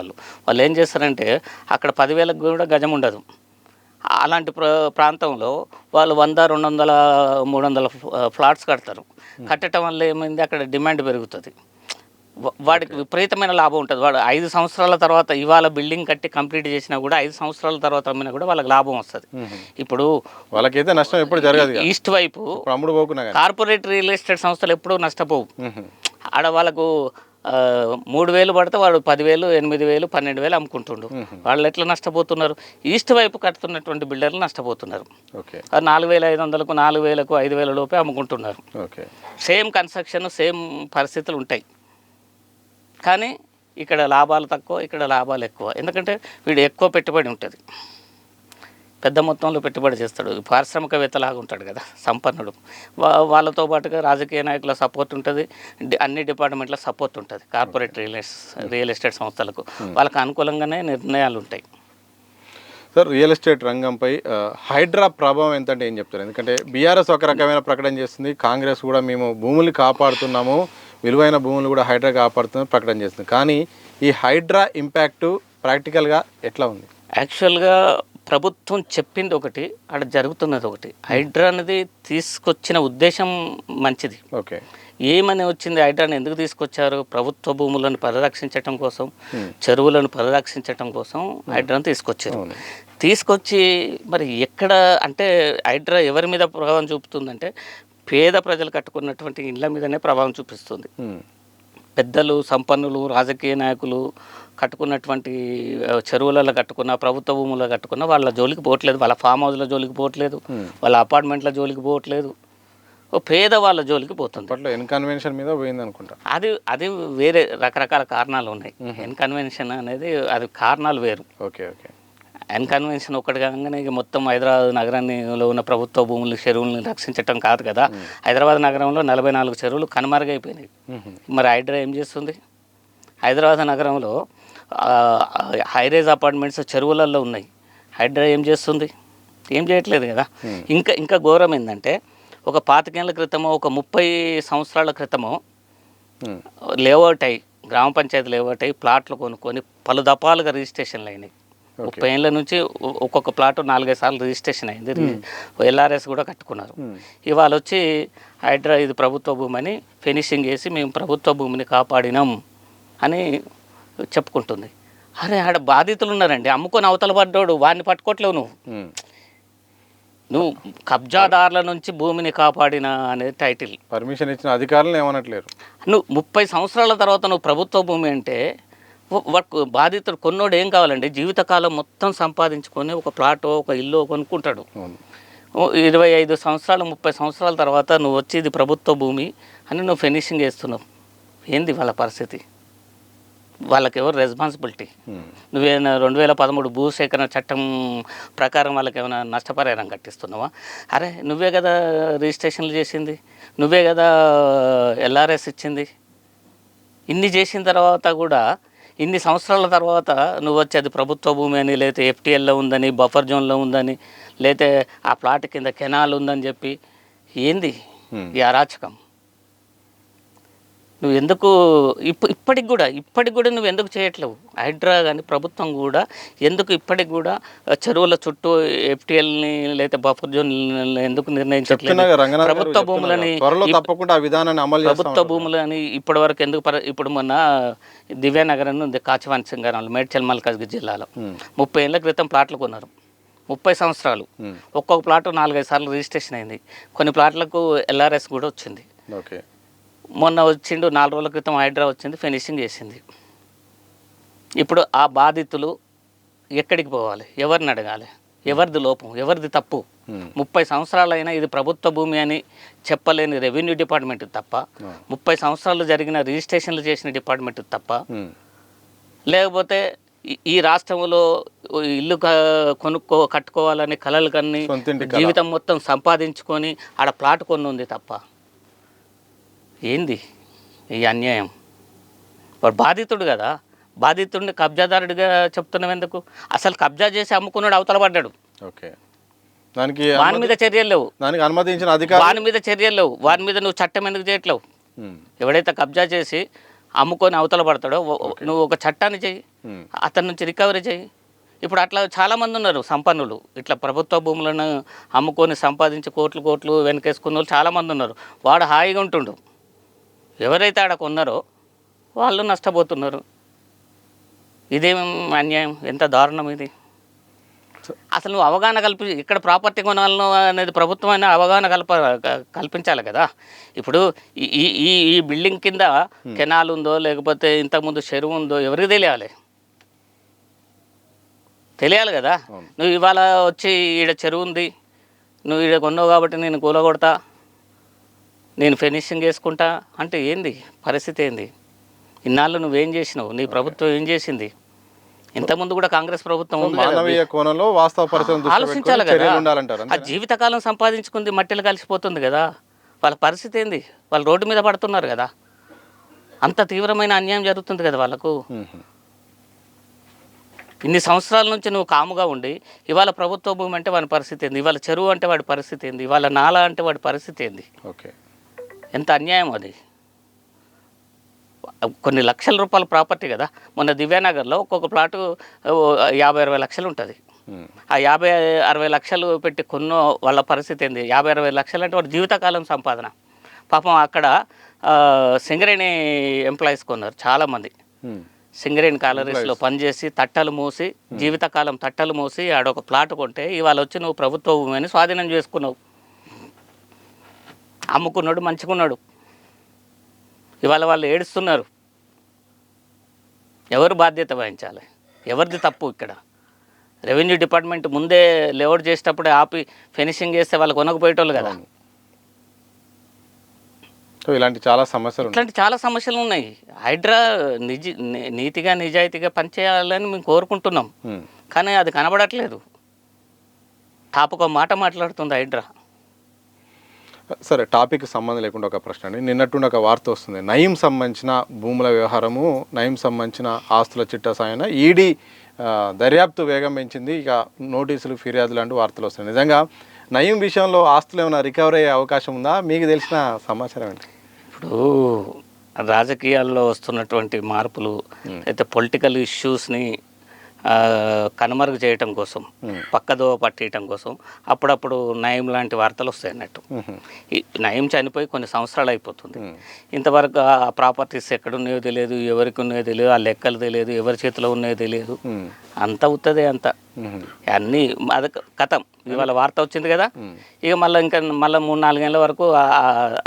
వాళ్ళు ఏం చేస్తారంటే అక్కడ 10,000కు కూడా గజం ఉండదు. అలాంటి ప్రాంతంలో వాళ్ళు 100, 200, 300 ఫ్లాట్స్ కడతారు. కట్టడం వల్ల ఏమైంది, అక్కడ డిమాండ్ పెరుగుతుంది, వాడికి విపరీతమైన లాభం ఉంటుంది. వాడు 5 సంవత్సరాల తర్వాత ఇవాళ బిల్డింగ్ కట్టి కంప్లీట్ చేసినా కూడా 5 సంవత్సరాల తర్వాత అమ్మినా కూడా వాళ్ళకి లాభం వస్తుంది. ఇప్పుడు వాళ్ళకైతే నష్టం ఎప్పుడు జరగదు. ఈస్ట్ వైపు కార్పొరేట్ రియల్ ఎస్టేట్ సంస్థలు ఎప్పుడూ నష్టపోవు. ఆడ వాళ్ళకు 3,000 పడితే వాడు 10,000, 8,000, 12,000 అమ్ముకుంటుండు. వాళ్ళు ఎట్లా నష్టపోతున్నారు? ఈస్ట్ వైపు కడుతున్నటువంటి బిల్డర్లు నష్టపోతున్నారు. 4,500కు, 4,000కు, 5,000 లోపే అమ్ముకుంటున్నారు. సేమ్ కన్స్ట్రక్షన్, సేమ్ పరిస్థితులు ఉంటాయి. కానీ ఇక్కడ లాభాలు తక్కువ, ఇక్కడ లాభాలు ఎక్కువ. ఎందుకంటే వీడు ఎక్కువ పెట్టుబడి ఉంటుంది, పెద్ద మొత్తంలో పెట్టుబడి చేస్తాడు, పారిశ్రామికవేత్తలాగా ఉంటాడు కదా సంపన్నుడు. వాళ్ళతో పాటుగా రాజకీయ నాయకుల సపోర్ట్ ఉంటుంది, అన్ని డిపార్ట్మెంట్ల సపోర్ట్ ఉంటుంది. కార్పొరేట్ రియల్ ఎస్టేట్ సంస్థలకు వాళ్ళకు అనుకూలంగానే నిర్ణయాలు ఉంటాయి. సార్ రియల్ ఎస్టేట్ రంగంపై హైడ్రా ప్రభావం ఎంత అంటే ఏం చెప్తారు? ఎందుకంటే బీఆర్ఎస్ ఒక రకమైన ప్రకటన చేస్తుంది, కాంగ్రెస్ కూడా మేము భూముల్ని కాపాడుతున్నాము, విలువైన భూములు కూడా హైడ్రా కాపాడుతుందని ప్రకటన చేస్తుంది. కానీ ఈ హైడ్రా ఇంపాక్టు ప్రాక్టికల్గా ఎట్లా ఉంది? యాక్చువల్గా ప్రభుత్వం చెప్పింది ఒకటి, అక్కడ జరుగుతున్నది ఒకటి. హైడ్రా అనేది తీసుకొచ్చిన ఉద్దేశం మంచిది. ఓకే, ఏమని వచ్చింది? హైడ్రాని ఎందుకు తీసుకొచ్చారు? ప్రభుత్వ భూములను పరిరక్షించడం కోసం, చెరువులను పరిరక్షించడం కోసం హైడ్రాని తీసుకొచ్చారు. తీసుకొచ్చి మరి ఎక్కడ అంటే హైడ్రా ఎవరి మీద ప్రభావం చూపుతుందంటే పేద ప్రజలు కట్టుకున్నటువంటి ఇళ్ళ మీదనే ప్రభావం చూపిస్తుంది. పెద్దలు, సంపన్నులు, రాజకీయ నాయకులు కట్టుకున్నటువంటి చెరువులలో కట్టుకున్న, ప్రభుత్వ భూముల్లో కట్టుకున్న వాళ్ళ జోలికి పోవట్లేదు, వాళ్ళ ఫామ్ హౌస్ల జోలికి పోవట్లేదు, వాళ్ళ అపార్ట్మెంట్ల జోలికి పోవట్లేదు, పేద వాళ్ళ జోలికి పోతుంది. అప్పట్లో ఇన్కన్వెన్షన్ మీద పోయింది అనుకుంటా. అది వేరే రకరకాల కారణాలు ఉన్నాయి. ఇన్కన్వెన్షన్ అనేది అది కారణాలు వేరు. Okay okay. ఇన్కన్వెన్షన్ ఒకటి కాగానే ఇక మొత్తం హైదరాబాద్ నగరాల్లో ఉన్న ప్రభుత్వ భూములు, చెరువులను రక్షించటం కాదు కదా. హైదరాబాద్ నగరంలో 44 చెరువులు కనుమరుగైపోయినాయి. మరి హైడ్రా ఏం చేస్తుంది? హైదరాబాద్ నగరంలో హైరేజ్ అపార్ట్మెంట్స్ చెరువులలో ఉన్నాయి. హైడ్రా ఏం చేస్తుంది? ఏం చేయట్లేదు కదా. ఇంకా ఘోరం ఏంటంటే ఒక 25 ఏళ్ల క్రితమో, ఒక 30 సంవత్సరాల క్రితమో లేఅవుట్ అయ్యి, గ్రామ పంచాయతీ లేఅవుట్ అయ్యి ప్లాట్లు కొనుక్కొని పలు దఫాలుగా రిజిస్ట్రేషన్లు అయినాయి. 30 ఏళ్ళ నుంచి ఒక్కొక్క ప్లాట్ 4-5 సార్లు రిజిస్ట్రేషన్ అయింది. ఎల్ఆర్ఎస్ కూడా కట్టుకున్నారు. ఇవాళ వచ్చి హైడ్రా ఇది ప్రభుత్వ భూమి అని ఫినిషింగ్ చేసి మేము ప్రభుత్వ భూమిని కాపాడినాం అని చెప్పుకుంటుంది. అరే ఆడ బాధితులు ఉన్నారండి, అమ్ముకొని అవతల పడ్డాడు, వాడిని పట్టుకోవట్లేవు నువ్వు కబ్జాదారుల నుంచి భూమిని కాపాడిన అనేది టైటిల్. పర్మిషన్ ఇచ్చిన అధికారులను ఏమనట్లేరు. నువ్వు 30 సంవత్సరాల తర్వాత నువ్వు ప్రభుత్వ భూమి అంటే వాడు బాధితుడు కొన్నోడు ఏం కావాలండి? జీవితకాలం మొత్తం సంపాదించుకొని ఒక ప్లాటో ఒక ఇల్లు కొనుక్కుంటాడు. 25 సంవత్సరాలు 30 సంవత్సరాల తర్వాత నువ్వు వచ్చి ఇది ప్రభుత్వ భూమి అని నువ్వు ఫినిషింగ్ చేస్తున్నావు. ఏంది వాళ్ళ పరిస్థితి? వాళ్ళకి ఎవరు రెస్పాన్సిబిలిటీ? నువ్వేమైనా 2013 భూసేకరణ చట్టం ప్రకారం వాళ్ళకి ఏమైనా నష్టపరిహారం కట్టిస్తున్నావా? అరే నువ్వే కదా రిజిస్ట్రేషన్లు చేసింది, నువ్వే కదా ఎల్ఆర్ఎస్ ఇచ్చింది. ఇన్ని చేసిన తర్వాత కూడా ఇన్ని సంవత్సరాల తర్వాత నువ్వు వచ్చి అది ప్రభుత్వ భూమి అని, లేకపోతే ఎఫ్టీఎల్లో ఉందని, బఫర్ జోన్లో ఉందని, లేకపోతే ఆ ప్లాట్ కింద కెనాల్ ఉందని చెప్పి ఏంది ఈ అరాచకం? నువ్వు ఎందుకు ఇప్పటికి కూడా నువ్వు ఎందుకు చేయట్లేవు? హైడ్రా కానీ ప్రభుత్వం కూడా ఎందుకు ఇప్పటికి కూడా చెరువుల చుట్టూ ఎఫ్టీఎల్ని లేదా బఫర్ జోన్ ఎందుకు నిర్ణయించట్లేదు? ప్రభుత్వ భూములని ప్రభుత్వ భూములని ఇప్పటి వరకు ఎందుకు ఇప్పుడు మొన్న దివ్యానగర్ అని ఉంది కాచివాన్ సింగారంలో, మేడ్చల్ మల్కాజ్గిరి జిల్లాలో 30 ఏళ్ల క్రితం ప్లాట్లు కొన్నారు. 30 సంవత్సరాలు ఒక్కొక్క ప్లాట్ 4-5 సార్లు రిజిస్ట్రేషన్ అయింది. కొన్ని ప్లాట్లకు ఎల్ఆర్ఎస్ కూడా వచ్చింది. ఓకే, మొన్న వచ్చిండు 4 రోజుల క్రితం హైడ్రా వచ్చింది, ఫినిషింగ్ చేసింది. ఇప్పుడు ఆ బాధితులు ఎక్కడికి పోవాలి? ఎవరిని అడగాలి? ఎవరిది లోపం? ఎవరిది తప్పు? 30 సంవత్సరాలైనా ఇది ప్రభుత్వ భూమి అని చెప్పలేని రెవెన్యూ డిపార్ట్మెంట్ తప్ప, 30 సంవత్సరాలు జరిగిన రిజిస్ట్రేషన్లు చేసిన డిపార్ట్మెంట్ తప్ప, లేకపోతే ఈ రాష్ట్రంలో ఇల్లు కట్టుకోవాలని కలలు కన్ని జీవితం మొత్తం సంపాదించుకొని ఆడ ప్లాట్ కొన్ని ఉంది తప్ప ఏంది ఈ అన్యాయం? వాడు బాధితుడు కదా, బాధితుడిని కబ్జాదారుడిగా చెప్తున్నావు ఎందుకు? అసలు కబ్జా చేసి అమ్ముకున్నాడు అవతల పడ్డాడు. ఓకే, దానికి వాని మీద చర్యలు లేవు, దానికి అనుమతించిన అధికారులు వాని మీద చర్యలు లేవు, వాని మీద నువ్వు చట్టం ఎందుకు చేయట్లేవు? ఎవడైతే కబ్జా చేసి అమ్ముకొని అవతల పడతాడో నువ్వు ఒక చట్టాన్ని చెయ్యి, అతని నుంచి రికవరీ చెయ్యి. ఇప్పుడు అట్లా చాలామంది ఉన్నారు సంపన్నులు, ఇట్లా ప్రభుత్వ భూములను అమ్ముకొని సంపాదించి కోట్లు వెనకేసుకున్న వాళ్ళు చాలామంది ఉన్నారు. వాడు హాయిగా ఉంటుండు, ఎవరైతే ఆడ కొన్నారో వాళ్ళు నష్టపోతున్నారు. ఇదేం అన్యాయం? ఎంత దారుణం ఇది! అసలు నువ్వు అవగాహన ఇక్కడ ప్రాపర్టీ కొనాలను అనేది ప్రభుత్వమైన అవగాహన కల్పించాలి కదా. ఇప్పుడు ఈ బిల్డింగ్ కింద కెనాల్ ఉందో లేకపోతే ఇంతకుముందు చెరువు ఉందో ఎవరికి తెలియాలి కదా. నువ్వు ఇవాళ వచ్చి ఈడ చెరువు ఉంది, నువ్వు ఈడ కొన్నావు కాబట్టి నేను కూలగొడతా, నేను ఫినిషింగ్ చేసుకుంటా అంటే ఏంది పరిస్థితి? ఏంది? ఇన్నాళ్ళు నువ్వేం చేసినావు? నీ ప్రభుత్వం ఏం చేసింది? ఇంతకుముందు కూడా కాంగ్రెస్ ప్రభుత్వం ఆలోచించాలి కదా. ఆ జీవితకాలం సంపాదించుకుంది మట్టిలో కలిసిపోతుంది కదా. వాళ్ళ పరిస్థితి ఏంది? వాళ్ళు రోడ్డు మీద పడుతున్నారు కదా. అంత తీవ్రమైన అన్యాయం జరుగుతుంది కదా వాళ్ళకు. ఇన్ని సంవత్సరాల నుంచి నువ్వు కాముగా ఉండి ఇవాళ ప్రభుత్వ భూమి అంటే వాడి పరిస్థితి ఏంది, ఇవాళ చెరువు అంటే వాడి పరిస్థితి ఏంది, ఇవాళ నాల అంటే వాడి పరిస్థితి ఏంది? ఓకే. ఎంత అన్యాయం అది. కొన్ని లక్షల రూపాయల ప్రాపర్టీ కదా. మొన్న దివ్యానగర్లో ఒక్కొక్క ప్లాటు 50-60 లక్షలు ఉంటుంది. ఆ 50-60 లక్షలు పెట్టి కొన్న వాళ్ళ పరిస్థితి ఏంది? 50-60 లక్షలు అంటే వాడు జీవితకాలం సంపాదన. పాపం అక్కడ సింగరేణి ఎంప్లాయీస్ కొన్నారు చాలామంది. సింగరేణి కాలరీస్లో పనిచేసి తట్టలు మోసి జీవితకాలం తట్టలు మోసి ఆడొక ప్లాట్ కొంటే ఇవాళ వచ్చి నువ్వు ప్రభుత్వ భూమిని స్వాధీనం చేసుకున్నావు. అమ్ముకున్నాడు, మంచుకున్నాడు. ఇవాళ వాళ్ళు ఏడుస్తున్నారు. ఎవరు బాధ్యత వహించాలి? ఎవరిది తప్పు ఇక్కడ? రెవెన్యూ డిపార్ట్మెంట్ ముందే లేఅవుట్ చేసేటప్పుడే ఆపి ఫినిషింగ్ చేస్తే వాళ్ళు కొనకపోయేటోళ్ళు కదా. ఇలాంటి చాలా సమస్యలు ఉన్నాయి. హైడ్రా నీతిగా నిజాయితీగా పనిచేయాలని మేము కోరుకుంటున్నాం, కానీ అది కనబడట్లేదు. టాప్కు మాట మాట్లాడుతుంది హైడ్రా. సరే, టాపిక్ సంబంధం లేకుండా ఒక ప్రశ్న అండి. నిన్నట్టుండి ఒక వార్త వస్తుంది, నయీం సంబంధించిన భూముల వ్యవహారము, నయీం సంబంధించిన ఆస్తుల చిట్టా సాయన ఈడీ దర్యాప్తు వేగం పెంచింది, ఇక నోటీసులు ఫిర్యాదులు అంటూ వార్తలు వస్తున్నాయి. నిజంగా నయీం విషయంలో ఆస్తులు ఏమైనా రికవరీ అయ్యే అవకాశం ఉందా? మీకు తెలిసిన సమాచారం ఏంటి? ఇప్పుడు రాజకీయాల్లో వస్తున్నటువంటి మార్పులు అయితే పొలిటికల్ ఇష్యూస్ని కనుమరుగు చేయటం కోసం, పక్కదో పట్టేయటం కోసం అప్పుడప్పుడు నయం లాంటి వార్తలు వస్తాయి అన్నట్టు. ఈ నయం చనిపోయి కొన్ని సంవత్సరాలు అయిపోతుంది. ఇంతవరకు ఆ ప్రాపర్టీస్ ఎక్కడున్నాయో తెలియదు, ఎవరికి ఉన్నాయో తెలియదు, ఆ లెక్కలు తెలియదు, ఎవరి చేతిలో ఉన్నాయో తెలియదు. అంత అవుతుంది అంత అన్నీ అది కథం. ఇవాళ వార్త వచ్చింది కదా, ఇక మళ్ళీ 3-4 ఏళ్ళ వరకు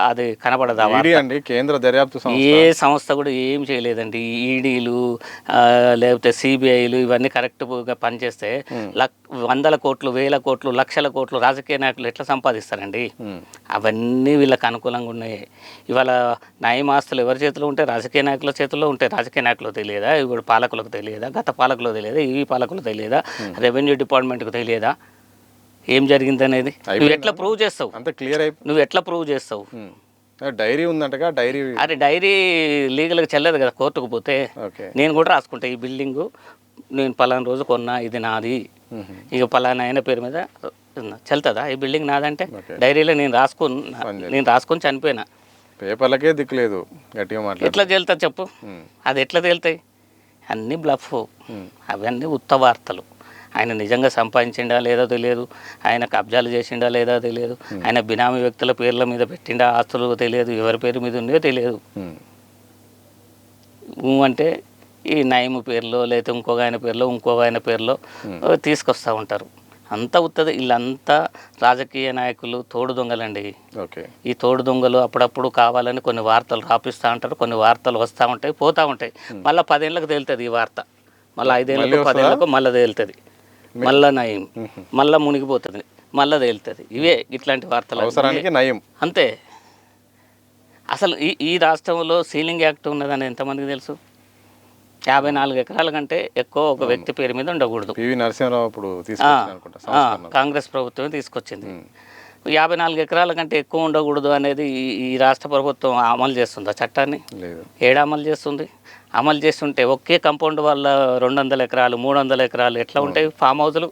అది కనబడదు. కేంద్ర దర్యాప్తు ఏ సంస్థ కూడా ఏం చేయలేదండి. ఈడీలు లేకపోతే సిబిఐలు ఇవన్నీ కరెక్ట్గా పనిచేస్తే వందల కోట్లు, వేల కోట్లు, లక్షల కోట్లు రాజకీయ నాయకులు ఎట్లా సంపాదిస్తారండి? అవన్నీ వీళ్ళకి అనుకూలంగా ఉన్నాయి. ఇవాళ న్యాయం ఆస్తులు ఎవరి చేతిలో ఉంటే రాజకీయ నాయకుల చేతుల్లో ఉంటాయి. రాజకీయ నాయకులకు తెలియదా? ఇప్పుడు పాలకులకు తెలియదా? గత పాలకులకు తెలియదా? ఈ పాలకులకు తెలియదా? రెవెన్యూ డిపార్ట్మెంట్కు తెలియదా ఏం జరిగింది అనేది? నువ్వు ఎట్లా ప్రూవ్ చేస్తావు? అంత క్లియర్ నువ్వు ఎట్లా ప్రూవ్ చేస్తావు? డైరీ ఉందంటగా, డైరీ అరే డైరీ లీగల్గా చెల్లదు కదా. కోర్టుకు పోతే నేను కూడా రాసుకుంటా, ఈ బిల్డింగు నేను పలానా రోజు కొన్నా, ఇది నాది, ఇక పలానా అయిన పేరు మీద చెల్తుందా ఈ బిల్డింగ్ నాదంటే? డైరీలో నేను రాసుకొని చనిపోయినా, పేపర్లకే దిక్కులేదు, గట్టిగా మాట్లాడు. ఎట్లా తేలుతా చెప్పు? అది ఎట్లా తేలుతాయి? అన్నీ బ్లఫ్, అవన్నీ ఉత్త వార్తలు. ఆయన నిజంగా సంపాదించిండా లేదో తెలియదు, ఆయన కబ్జాలు చేసిండా లేదో తెలియదు, ఆయన బినామీ వ్యక్తుల పేర్ల మీద పెట్టిండా ఆస్తులు తెలియదు, ఎవరి పేరు మీద ఉన్నాయో తెలియదు. అంటే ఈ నయము పేర్లో లేకపోతే ఇంకొక ఆయన పేర్లో తీసుకొస్తూ ఉంటారు. అంతా ఉత్తది. వీళ్ళంతా రాజకీయ నాయకులు తోడు దొంగలండి. ఈ తోడు దొంగలు అప్పుడప్పుడు కావాలని కొన్ని వార్తలు రాపిస్తూ ఉంటారు, కొన్ని వార్తలు వస్తూ ఉంటాయి, పోతూ ఉంటాయి. మళ్ళీ 10 ఏళ్ళకు తేలుతుంది ఈ వార్త, మళ్ళీ 5 ఏళ్ళకు 10 ఏళ్ళకు మళ్ళీ తేలుతుంది, మళ్ళీ నయం, మళ్ళీ మునిగిపోతుంది, మళ్ళీ తేలుతుంది. ఇవే ఇట్లాంటి వార్తలు నయం అంతే. అసలు ఈ రాష్ట్రంలో సీలింగ్ యాక్ట్ ఉన్నదని ఎంతమందికి తెలుసు? 54 ఎకరాల కంటే ఎక్కువ ఒక వ్యక్తి పేరు మీద ఉండకూడదు. కాంగ్రెస్ ప్రభుత్వం తీసుకొచ్చింది. 54 ఎకరాల కంటే ఎక్కువ ఉండకూడదు అనేది ఈ రాష్ట్ర ప్రభుత్వం అమలు చేస్తుంది ఆ చట్టాన్ని. ఏడా అమలు చేస్తుంది? అమలు చేస్తుంటే ఒకే కంపౌండ్ వల్ల 200 ఎకరాలు 300 ఎకరాలు ఎట్లా ఉంటాయి ఫామ్ హౌస్లు?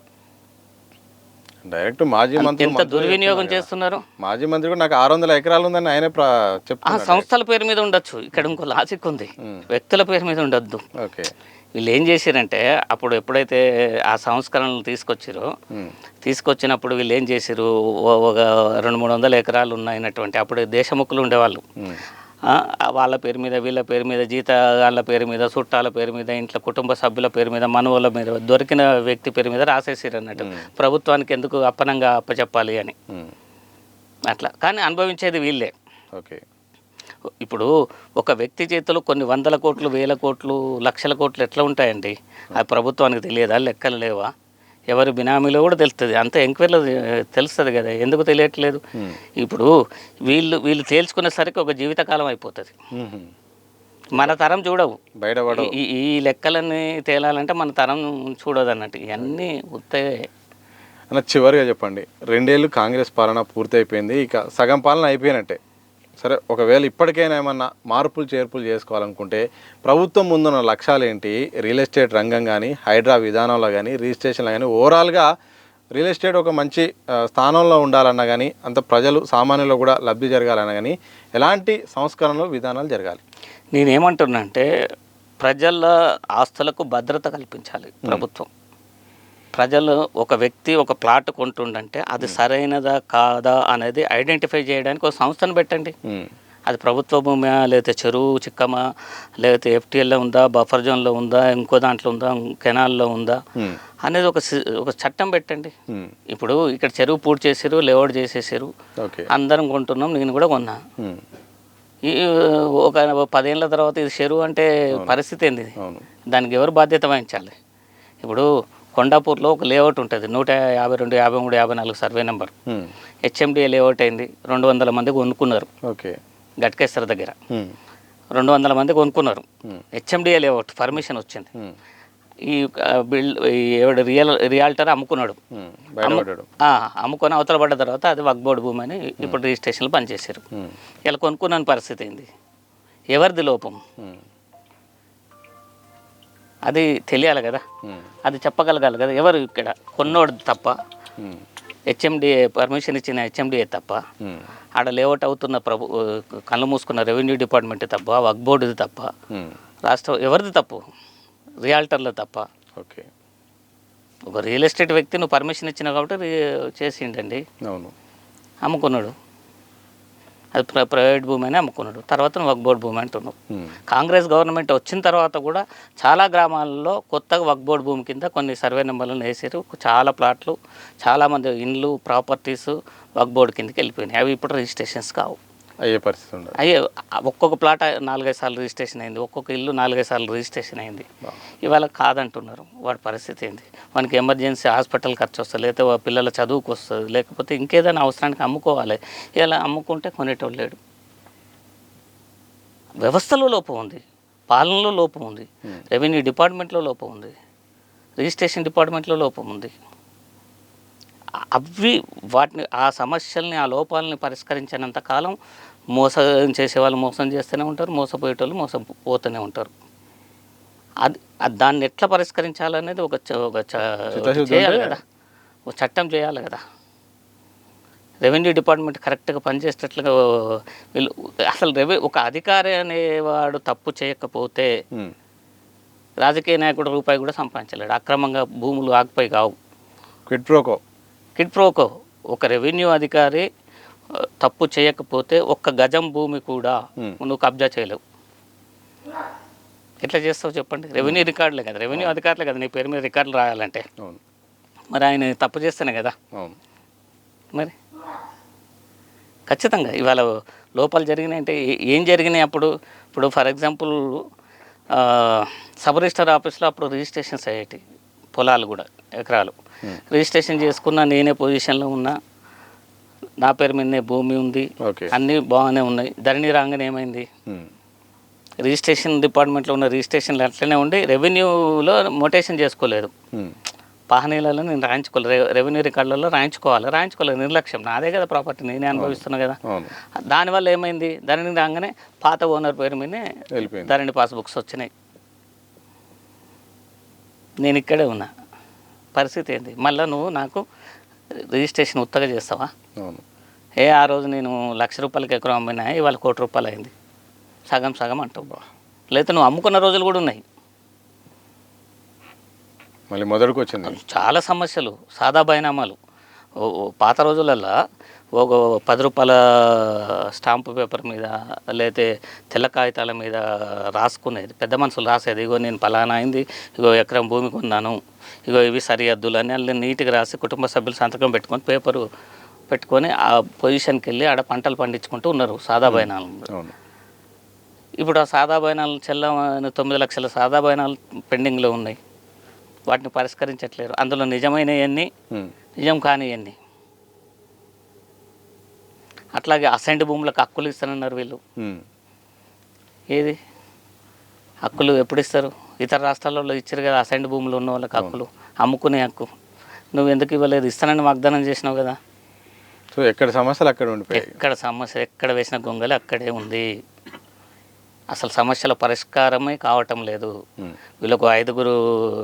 డైరెక్ట్ మాజీ మంత్రి ఎంత దుర్వినియోగం చేస్తున్నారు. మాజీ మంత్రి కూడా నాకు 600 ఎకరాలు ఉందని ఆయన చెప్తున్నారు. సంస్థల పేరు మీద ఉండొచ్చు, ఇక్కడ ఇంకో లాజిక్ ఉంది, వ్యక్తుల పేరు మీద ఉండొద్దు. వీళ్ళు ఏం చేశారంటే అప్పుడు ఎప్పుడైతే ఆ సంస్కరణలు తీసుకొచ్చినప్పుడు వీళ్ళు ఏం చేశారు, ఒక 200-300 ఎకరాలు ఉన్నటువంటి అప్పుడు దేశముఖులు ఉండేవాళ్ళు, వాళ్ళ పేరు మీద, వీళ్ళ పేరు మీద, జీతగాళ్ళ పేరు మీద, చుట్టాల పేరు మీద, ఇంట్లో కుటుంబ సభ్యుల పేరు మీద, మనవుల మీద, దొరికిన వ్యక్తి పేరు మీద రాసేసారు అన్నట్టు. ప్రభుత్వానికి ఎందుకు అప్పనంగా అప్పచెప్పాలి అని అట్లా. కానీ అనుభవించేది వీళ్ళే. ఇప్పుడు ఒక వ్యక్తి చేతిలో కొన్ని 100 కోట్లు, 1000 కోట్లు, లక్షల కోట్లు ఎట్లా ఉంటాయండి? అది ప్రభుత్వానికి తెలియదా? లెక్కలు లేవా? ఎవరి బినామీలో కూడా తెలుస్తుంది, అంత ఎంక్వైరీలో తెలుస్తుంది కదా, ఎందుకు తెలియట్లేదు? ఇప్పుడు వీళ్ళు తేల్చుకునేసరికి ఒక జీవితకాలం అయిపోతుంది. మన తరం చూడవు, ఈ లెక్కలన్నీ తేలాలంటే మన తరం చూడదు అన్నట్టు. ఇవన్నీ ఉత్తగే. చివరిగా చెప్పండి, 2 ఏళ్ళు కాంగ్రెస్ పాలన పూర్తి అయిపోయింది, ఇక సగం పాలన అయిపోయినట్టే. సరే, ఒకవేళ ఇప్పటికైనా ఏమన్నా మార్పులు చేర్పులు చేసుకోవాలనుకుంటే ప్రభుత్వం ముందున్న లక్ష్యాలు ఏంటి? రియల్ ఎస్టేట్ రంగం కానీ, హైడ్రా విధానంలో కానీ, రిజిస్ట్రేషన్లో కానీ, ఓవరాల్గా రియల్ ఎస్టేట్ ఒక మంచి స్థానంలో ఉండాలన్నా కానీ, అంత ప్రజలు సామాన్యులు కూడా లబ్ధి జరగాలన్నా కానీ ఎలాంటి సంస్కరణలు విధానాలు జరగాలి? నేనేమంటున్నా అంటే ప్రజల ఆస్తులకు భద్రత కల్పించాలి ప్రభుత్వం. ప్రజలు ఒక వ్యక్తి ఒక ప్లాట్ కొంటుండంటే అది సరైనదా కాదా అనేది ఐడెంటిఫై చేయడానికి ఒక సంస్థను పెట్టండి. అది ప్రభుత్వ భూమి, లేకపోతే చెరువు చిక్కమా, లేకపోతే ఎఫ్టీఎల్లో ఉందా, బఫర్ జోన్లో ఉందా, ఇంకో దాంట్లో ఉందా, కెనాల్లో ఉందా అనేది ఒక చట్టం పెట్టండి. ఇప్పుడు ఇక్కడ చెరువు పూర్తి చేసారు, లేఅవుట్ చేసేసారు, అందరం కొంటున్నాం, నేను కూడా కొన్నా. ఈ ఒక 10 ఏళ్ళ తర్వాత ఇది చెరువు అంటే పరిస్థితి ఏంది? దానికి ఎవరు బాధ్యత వహించాలి? ఇప్పుడు కొండాపూర్లో ఒక లేఅవుట్ ఉంటుంది, 152, 53, 54 సర్వే నెంబర్. హెచ్ఎండిఏ లేఅవుట్ అయింది, 200 మంది కొనుక్కున్నారు. గట్కేశ్వర దగ్గర 200 మంది కొనుక్కున్నారు. హెచ్ఎండిఏ లేఅవుట్ పర్మిషన్ వచ్చింది. ఈ రియాల్టర్ అమ్ముకున్నాడు. అమ్ముకొని అవతల పడ్డ తర్వాత అది వక్ఫ్ బోర్డు భూమి అని ఇప్పుడు రిజిస్ట్రేషన్లు పనిచేశారు. ఇలా కొనుక్కున్న పరిస్థితి ఏంది? ఎవరిది లోపం? అది తెలియాలి కదా, అది చెప్పగలగాలి కదా. ఎవరు ఇక్కడ కొన్నోడు తప్ప, హెచ్ఎండిఏ పర్మిషన్ ఇచ్చిన హెచ్ఎండిఏ తప్ప, ఆడ లేఅవుట్ అవుతున్న కళ్ళు మూసుకున్న రెవెన్యూ డిపార్ట్మెంట్ తప్ప, వక్ఫ్ బోర్డుది తప్ప, రాష్ట్రం ఎవరిది తప్పు? రియాల్టర్లు తప్ప. ఒక రియల్ ఎస్టేట్ వ్యక్తి నువ్వు పర్మిషన్ ఇచ్చినావు కాబట్టి చేసిండండి, అమ్ముకున్నాడు. అది ప్రైవేట్ భూమి అని అమ్ముకున్నాడు. తర్వాత నువ్వు వక్ఫ్ బోర్డు భూమి అంటున్నావు. కాంగ్రెస్ గవర్నమెంట్ వచ్చిన తర్వాత కూడా చాలా గ్రామాల్లో కొత్తగా వక్ఫ్ బోర్డు భూమి కింద కొన్ని సర్వే నెంబర్లను వేసారు. చాలా ప్లాట్లు, చాలామంది ఇండ్లు, ప్రాపర్టీస్ వక్ఫ్ బోర్డు కిందకి వెళ్ళిపోయినాయి. అవి ఇప్పుడు రిజిస్ట్రేషన్స్ కావు. అయ్యే పరిస్థితి ఉండదు. ఒక్కొక్క ప్లాట్ 4-5 సార్లు రిజిస్ట్రేషన్ అయింది, ఒక్కొక్క ఇల్లు 4-5 సార్లు రిజిస్ట్రేషన్ అయింది. ఇవాళ కాదంటున్నారు. వాడి పరిస్థితి ఏంది? వానికి ఎమర్జెన్సీ హాస్పిటల్ ఖర్చు వస్తుంది, లేకపోతే పిల్లల చదువుకు వస్తుంది, లేకపోతే ఇంకేదైనా అవసరానికి అమ్ముకోవాలి. ఇలా అమ్ముకుంటే కొనేటోళ్ళు లేడు. వ్యవస్థలో లోపం ఉంది, పాలనలో లోపం ఉంది, రెవెన్యూ డిపార్ట్మెంట్లో లోపం ఉంది, రిజిస్ట్రేషన్ డిపార్ట్మెంట్లో లోపం ఉంది. వాటిని ఆ సమస్యల్ని, ఆ లోపాలని పరిష్కరించినంత కాలం మోసం చేసేవాళ్ళు మోసం చేస్తూనే ఉంటారు, మోసపోయేటోళ్ళు మోసపోతూనే ఉంటారు. అది దాన్ని ఎట్లా పరిష్కరించాలనేది ఒక చేయాలి కదా, ఒక చట్టం చేయాలి కదా. రెవెన్యూ డిపార్ట్మెంట్ కరెక్ట్గా పనిచేసేటట్లుగా వీళ్ళు అసలు ఒక అధికారి అనేవాడు తప్పు చేయకపోతే రాజకీయ నాయకుడు రూపాయి కూడా సంపాదించలేడు. అక్రమంగా భూములు ఆకుపై కావు. కిడ్ ప్రోకో ఒక రెవెన్యూ అధికారి తప్పు చేయకపోతే ఒక్క గజం భూమి కూడా నువ్వు కబ్జా చేయలేవు. ఎట్లా చేస్తావు చెప్పండి? రెవెన్యూ రికార్డులే కదా, రెవెన్యూ అధికారులే కదా నీ పేరు మీద రికార్డులు రాయాలంటే. మరి ఆయన తప్పు చేస్తేనే కదా. మరి ఖచ్చితంగా ఇవాళ లోపాలు జరిగినాయి అంటే ఏం జరిగినాయి ఇప్పుడు ఫర్ ఎగ్జాంపుల్ సబ్ రిజిస్టర్ ఆఫీస్లో అప్పుడు రిజిస్ట్రేషన్స్ అయ్యేటి పొలాలు కూడా ఎకరాలు రిజిస్ట్రేషన్ చేసుకున్నా, నేనే పొజిషన్లో ఉన్నా, నా పేరు మీదనే భూమి ఉంది, అన్నీ బాగానే ఉన్నాయి. ధరణి రాగానే ఏమైంది? రిజిస్ట్రేషన్ డిపార్ట్మెంట్లో ఉన్న రిజిస్ట్రేషన్లు అట్లనే ఉండి రెవెన్యూలో మోటేషన్ చేసుకోలేదు. పాహనీలలో నేను రాయించుకోలేదు, రెవెన్యూ రికార్డులలో రాయించుకోలేదు. నిర్లక్ష్యం. నాదే కదా ప్రాపర్టీ, నేనే అనుభవిస్తున్నా కదా. దానివల్ల ఏమైంది? ధరణి రాగానే పాత ఓనర్ పేరు మీదనే ధరణి పాస్బుక్స్ వచ్చినాయి. నేను ఇక్కడే ఉన్నా. పరిస్థితి ఏంది? మళ్ళీ నువ్వు నాకు రిజిస్ట్రేషన్ ఉత్తగా చేస్తావా? ఆ రోజు నేను ₹1,00,000 ఎకరం అమ్మినా, ఇవాళ ₹1,00,00,000 అయింది. సగం అంటావు. లేకపోతే నువ్వు అమ్ముకున్న రోజులు కూడా ఉన్నాయి. మళ్ళీ మొదటికి వచ్చింది చాలా సమస్యలు. సాదా బైనామాలు పాత రోజులల్లో ఒక ₹10 స్టాంపు పేపర్ మీద లేకపోతే తెల్ల కాగితాల మీద రాసుకునేది. పెద్ద మనుషులు రాసేది, ఇగో నేను పలానా అయింది, ఇగో ఎకరం భూమి కొన్నాను, ఇగో ఇవి సరిహద్దులు అని వాళ్ళు నీట్గా రాసి కుటుంబ సభ్యులు సంతకం పెట్టుకొని పేపరు పెట్టుకొని ఆ పొజిషన్కి వెళ్ళి ఆడ పంటలు పండించుకుంటూ ఉన్నారు సాదా బైనాలు. ఇప్పుడు ఆ సాదా బైనాలు 9 లక్షల సాదా బైనాలు పెండింగ్లో ఉన్నాయి. వాటిని పరిష్కరించట్లేరు. అందులో నిజమైనవన్నీ, నిజం కానివన్నీ. అట్లాగే అసైన్డ్ భూములకు హక్కులు ఇస్తానన్నారు వీళ్ళు. ఏది హక్కులు ఎప్పుడు ఇస్తారు? ఇతర రాష్ట్రాలలో ఇచ్చారు కదా అసైన్డ్ భూములు ఉన్న వాళ్ళకి హక్కులు, అమ్ముకునే హక్కు. నువ్వు ఎందుకు ఇవ్వలేదు? ఇస్తానని వాగ్దానం చేసినావు కదా. సో ఎక్కడ సమస్యలు అక్కడ ఉండిపోయాయి. ఎక్కడ సమస్య ఎక్కడ వేసిన గొంగలి అక్కడే ఉంది. అసలు సమస్యల పరిష్కారమే కావటం లేదు. వీళ్ళకు 5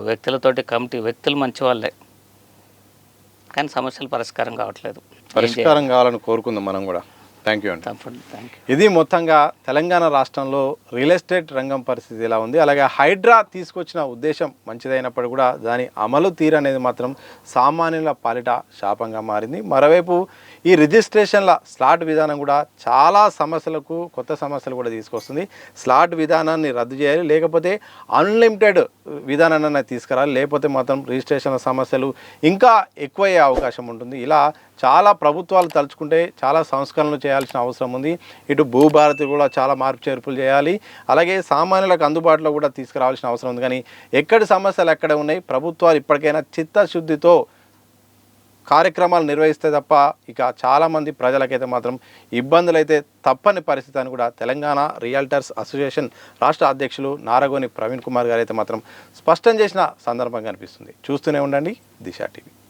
వ్యక్తులతోటి కమిటీ, వ్యక్తులు మంచి వాళ్ళే కానీ సమస్యలు పరిష్కారం కావట్లేదు. పరిష్కారం కావాలని కోరుకుందాం మనం కూడా. థ్యాంక్ యూ అండి. Thank you. ఇది మొత్తంగా తెలంగాణ రాష్ట్రంలో రియల్ ఎస్టేట్ రంగం పరిస్థితి ఎలా ఉంది, అలాగే హైడ్రా తీసుకొచ్చిన ఉద్దేశం మంచిదైనప్పుడు కూడా దాని అమలు తీరు అనేది మాత్రం సామాన్యుల పాలిట శాపంగా మారింది. మరోవైపు ఈ రిజిస్ట్రేషన్ల స్లాట్ విధానం కూడా చాలా సమస్యలకు కొత్త సమస్యలు కూడా తీసుకొస్తుంది. స్లాట్ విధానాన్ని రద్దు చేయాలి, లేకపోతే అన్లిమిటెడ్ విధానాన్ని తీసుకురాలి, లేకపోతే మాత్రం రిజిస్ట్రేషన్ల సమస్యలు ఇంకా ఎక్కువయ్యే అవకాశం ఉంటుంది. ఇలా చాలా ప్రభుత్వాలు తలుచుకుంటే చాలా సంస్కరణలు చేయాల్సిన అవసరం ఉంది. ఇటు భూభారతి కూడా చాలా మార్పు చేర్పులు చేయాలి, అలాగే సామాన్యులకు అందుబాటులో కూడా తీసుకురావాల్సిన అవసరం ఉంది. కానీ ఎక్కడి సమస్యలు ఎక్కడ ఉన్నాయి, ప్రభుత్వాలు ఇప్పటికైనా చిత్తశుద్ధితో కార్యక్రమాలు నిర్వహిస్తే తప్ప ఇక చాలామంది ప్రజలకైతే మాత్రం ఇబ్బందులు అయితే తప్పని పరిస్థితి అని కూడా తెలంగాణ రియల్టర్స్ అసోసియేషన్ రాష్ట్ర అధ్యక్షులు నారగోని ప్రవీణ్ కుమార్ గారు అయితే మాత్రం స్పష్టం చేసిన సందర్భం కనిపిస్తుంది. చూస్తూనే ఉండండి దిశ టీవీ.